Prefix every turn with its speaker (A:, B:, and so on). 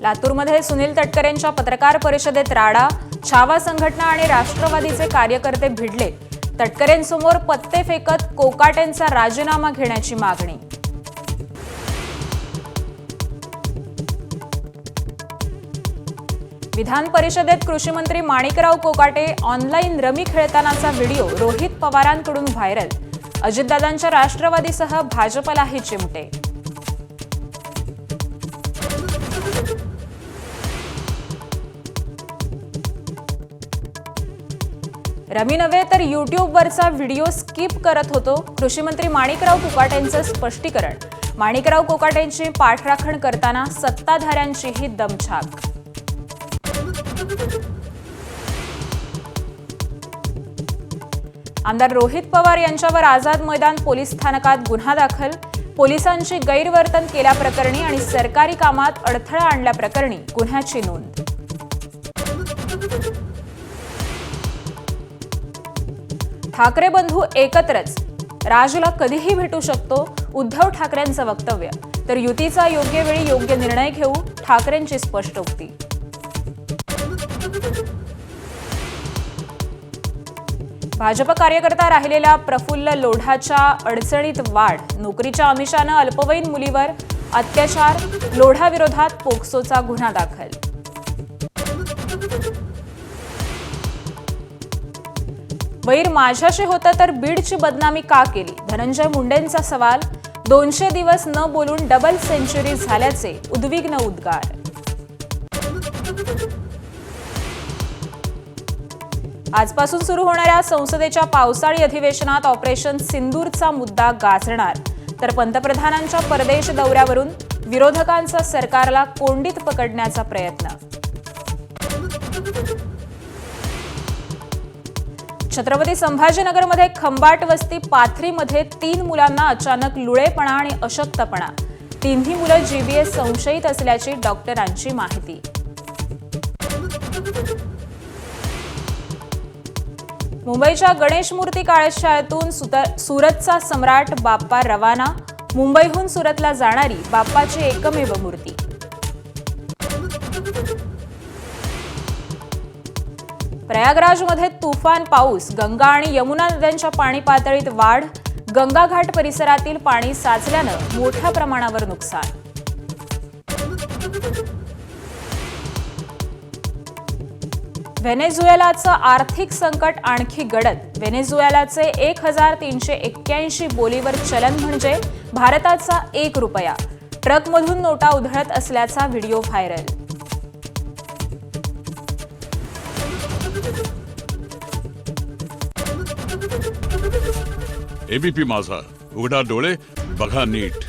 A: लातूरमध्ये सुनील तटकरेंच्या पत्रकार परिषदेत राडा, छावा संघटना आणि राष्ट्रवादीचे कार्यकर्ते भिडले। तटकरेंसमोर पत्ते फेकत कोकाटेंचा राजीनामा घेण्याची मागणी। विधान परिषदेत कृषी मंत्री माणिकराव कोकाटे ऑनलाईन रमी खेळतानाचा व्हिडिओ रोहित पवारांकडून व्हायरल। अजितदादांच्या राष्ट्रवादीसह भाजपलाही चिमटे। रमी नव्हे तर यूट्यूबवरचा व्हिडिओ स्किप करत होतो। कृषी मंत्री माणिकराव कोकाटेंचं स्पष्टीकरण। माणिकराव कोकाटेंची पाठराखण करताना सत्ताधाऱ्यांचीही दमछाक। आमदार रोहित पवार यांच्यावर आझाद मैदान पोलीस स्थानकात गुन्हा दाखल। पोलिसांची गैरवर्तन केल्याप्रकरणी आणि सरकारी कामात अडथळा आणल्याप्रकरणी गुन्ह्याची नोंद। ठाकरे बंधू एकत्रच, राजला कधीही भेटू शकतो, उद्धव ठाकरेंचं वक्तव्य। तर युतीचा योग्य वेळी योग्य निर्णय घेऊ, ठाकरेंची स्पष्टोक्ती। भाजप कार्यकर्ता राहिलेल्या प्रफुल्ल लोढाच्या अडचणीत वाढ। नोकरीच्या आमिषानं अल्पवयीन मुलीवर अत्याचार, लोढाविरोधात पोक्सोचा गुन्हा दाखल। वैर माझ्याशी होतं तर बीडची बदनामी का केली? धनंजय मुंडेंचा सवाल। 200 दिवस न बोलून डबल सेंचुरी झाल्याचे उद्विग्न उद्गार। आजपासून सुरू होणाऱ्या संसदेच्या पावसाळी अधिवेशनात ऑपरेशन सिंदूरचा मुद्दा गाजणार। तर पंतप्रधानांच्या परदेश दौऱ्यावरून विरोधकांचा सरकारला कोंडीत पकडण्याचा प्रयत्न। छत्रपती संभाजीनगरमध्ये खंबाट वस्ती पाथरीमध्ये 3 मुलांना अचानक लुळेपणा आणि अशक्तपणा। तिन्ही मुलं जीबीएस संशयित असल्याची डॉक्टरांची माहिती। मुंबईच्या गणेश मूर्ती काळशाळेतून सुरतचा सम्राट बाप्पा रवाना। मुंबईहून सुरतला जाणारी बाप्पाची एकमेव मूर्ती। प्रयागराजमध्ये तुफान पाऊस। गंगा आणि यमुना नद्यांच्या पाणी पातळीत वाढ। गंगा घाट परिसरातील पाणी साचल्यानं मोठ्या प्रमाणावर नुकसान। व्हेनेझुएलाचं आर्थिक संकट आणखी गडद। व्हेनेझुएलाचे 1381 बोलीवर चलन म्हणजे भारताचा 1 रुपया। ट्रकमधून नोटा उधळत असल्याचा व्हिडिओ व्हायरल।
B: एबीपी माझा, उघडा डोळे बघा नीट।